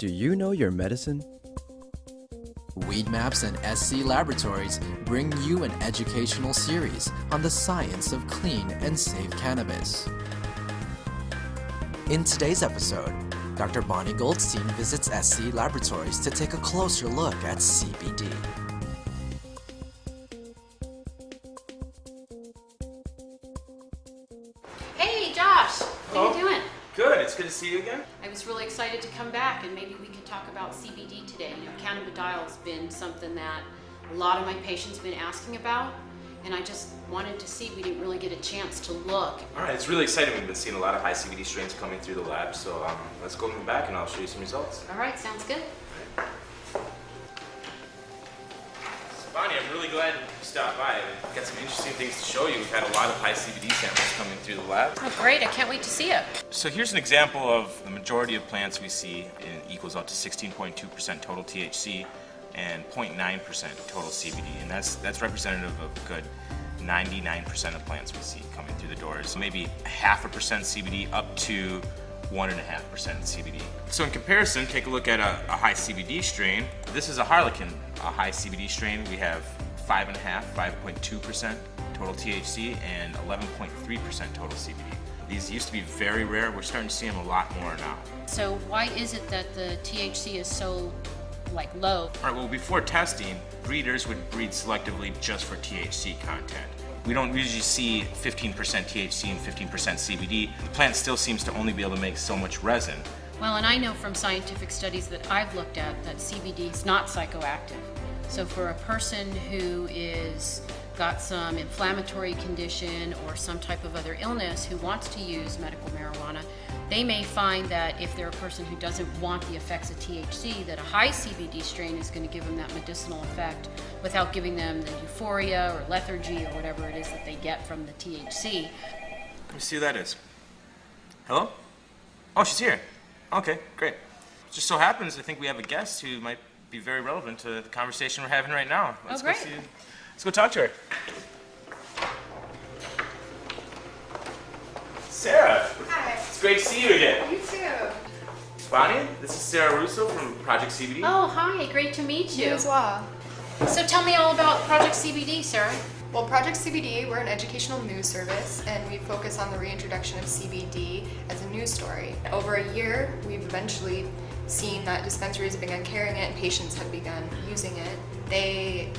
Do you know your medicine? Weed Maps and SC Laboratories bring you an educational series on the science of clean and safe cannabis. In today's episode, Dr. Bonnie Goldstein visits SC Laboratories to take a closer look at CBD. Hey Josh, how you doing? Good, it's good to see you again. I was really excited to come back and maybe we could talk about CBD today. You know, cannabidiol has been something that a lot of my patients have been asking about, and I just wanted to see, we didn't really get a chance to look. All right, it's really exciting. We've been seeing a lot of high CBD strains coming through the lab, so let's go in the back and I'll show you some results. All right, sounds good. Bonnie, I'm really glad you stopped by. I've got some interesting things to show you. We've had a lot of high CBD samples coming through the lab. Oh great, I can't wait to see it. So here's an example of the majority of plants we see. It equals out to 16.2% total THC and 0.9% total CBD, and that's representative of a good 99% of plants we see coming through the doors. Maybe 0.5% CBD up to 1.5% CBD. So in comparison, take a look at a high CBD strain. This is a Harlequin, a high CBD strain. We have 5.2% total THC and 11.3% total CBD. These used to be very rare. We're starting to see them a lot more now. So why is it that the THC is so low? All right, well, before testing, breeders would breed selectively just for THC content. We don't usually see 15% THC and 15% CBD. The plant still seems to only be able to make so much resin. Well, and I know from scientific studies that I've looked at that CBD is not psychoactive. So for a person who is got some inflammatory condition or some type of other illness who wants to use medical marijuana, they may find that if they're a person who doesn't want the effects of THC, that a high CBD strain is going to give them that medicinal effect without giving them the euphoria or lethargy or whatever it is that they get from the THC. Let me see who that is. Hello? Oh, she's here. Okay, great. Just so happens, I think we have a guest who might be very relevant to the conversation we're having right now. Let's great. Let's go talk to her. Sarah. Hi. It's great to see you again. You too. Bonnie, this is Sarah Russo from Project CBD. Oh, hi, great to meet you. You as well. So tell me all about Project CBD, Sarah. Well, Project CBD, we're an educational news service, and we focus on the reintroduction of CBD as a news story. Over a year, we've eventually seen that dispensaries have begun carrying it and patients have begun using it. They,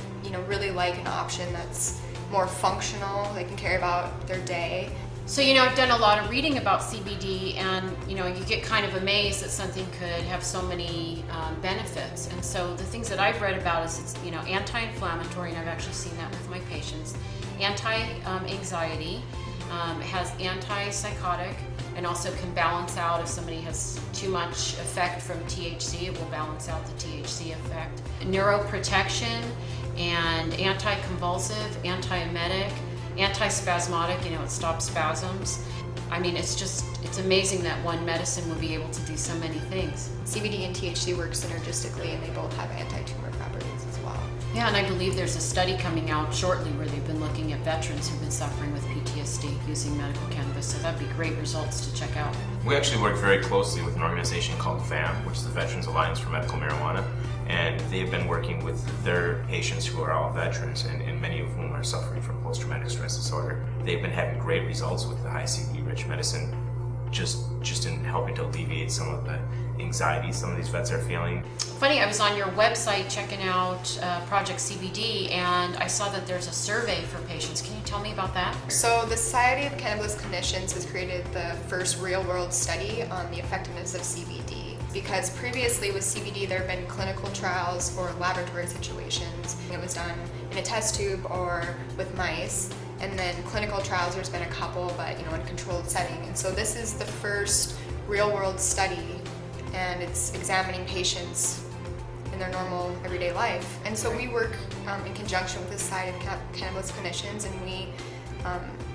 really like an option that's more functional. They can carry about their day. So, I've done a lot of reading about CBD, and, you get kind of amazed that something could have so many benefits. And so the things that I've read about is it's, anti-inflammatory, and I've actually seen that with my patients. Anti-anxiety, it has anti-psychotic, and also can balance out if somebody has too much effect from THC, it will balance out the THC effect. Neuroprotection and anti-convulsive, anti-emetic, anti-spasmodic, it stops spasms. I mean, it's amazing that one medicine will be able to do so many things. CBD and THC work synergistically, and they both have anti-tumor properties as well. Yeah, and I believe there's a study coming out shortly where they've been looking at veterans who've been suffering with PTSD using medical cannabis, so that'd be great results to check out. We actually work very closely with an organization called VAM, which is the Veterans Alliance for Medical Marijuana, and they've been working with their patients who are all veterans, and many of whom are suffering from post-traumatic stress disorder. They've been having great results with the high CBD-rich medicine, just in helping to alleviate some of the anxiety some of these vets are feeling. Funny, I was on your website checking out Project CBD, and I saw that there's a survey for patients. Can you tell me about that? So the Society of Cannabis Clinicians has created the first real-world study on the effectiveness of CBD. Because previously with CBD there have been clinical trials for laboratory situations. It was done in a test tube or with mice. And then clinical trials, there's been a couple, but in a controlled setting. And so this is the first real-world study, and it's examining patients in their normal everyday life. And so we work in conjunction with the Society of Cannabis Clinicians, and we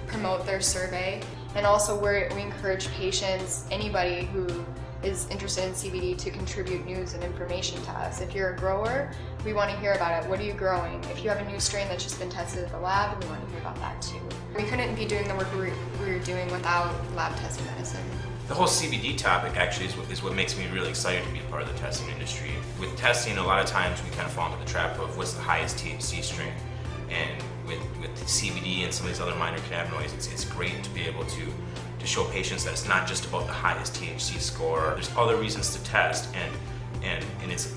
promote their survey. And also we encourage patients, anybody who is interested in CBD, to contribute news and information to us. If you're a grower, we want to hear about it. What are you growing? If you have a new strain that's just been tested at the lab, we want to hear about that too. We couldn't be doing the work we were doing without lab tested medicine. The whole CBD topic actually is what makes me really excited to be a part of the testing industry. With testing, a lot of times we kind of fall into the trap of what's the highest THC strain. And with CBD and some of these other minor cannabinoids, it's great to be able to show patients that it's not just about the highest THC score. There's other reasons to test, and it's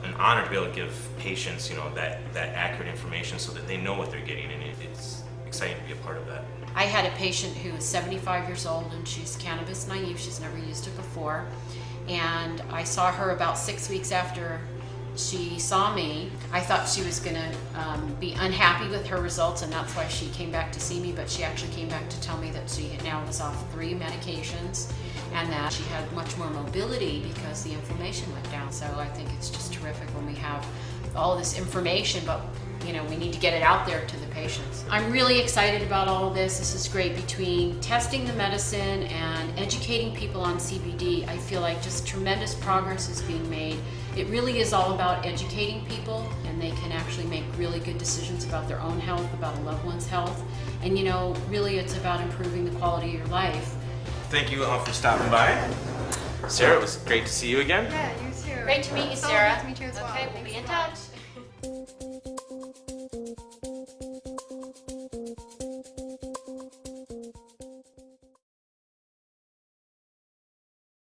an honor to be able to give patients, that accurate information so that they know what they're getting, and it's exciting to be a part of that. I had a patient who is 75 years old and she's cannabis naive. She's never used it before. And I saw her about 6 weeks after she saw me. I thought she was going to be unhappy with her results, and that's why she came back to see me, but she actually came back to tell me that she now was off 3 medications and that she had much more mobility because the inflammation went down. So I think it's just terrific when we have all this information, but we need to get it out there to the patients. I'm really excited about all of this. This is great. Between testing the medicine and educating people on CBD, I feel like just tremendous progress is being made. It really is all about educating people, and they can actually make really good decisions about their own health, about a loved one's health. And really it's about improving the quality of your life. Thank you all for stopping by. Sarah, it was great to see you again. Yeah, you too. Great to meet you, Sarah. Great to meet you as well. Okay, we'll be in touch.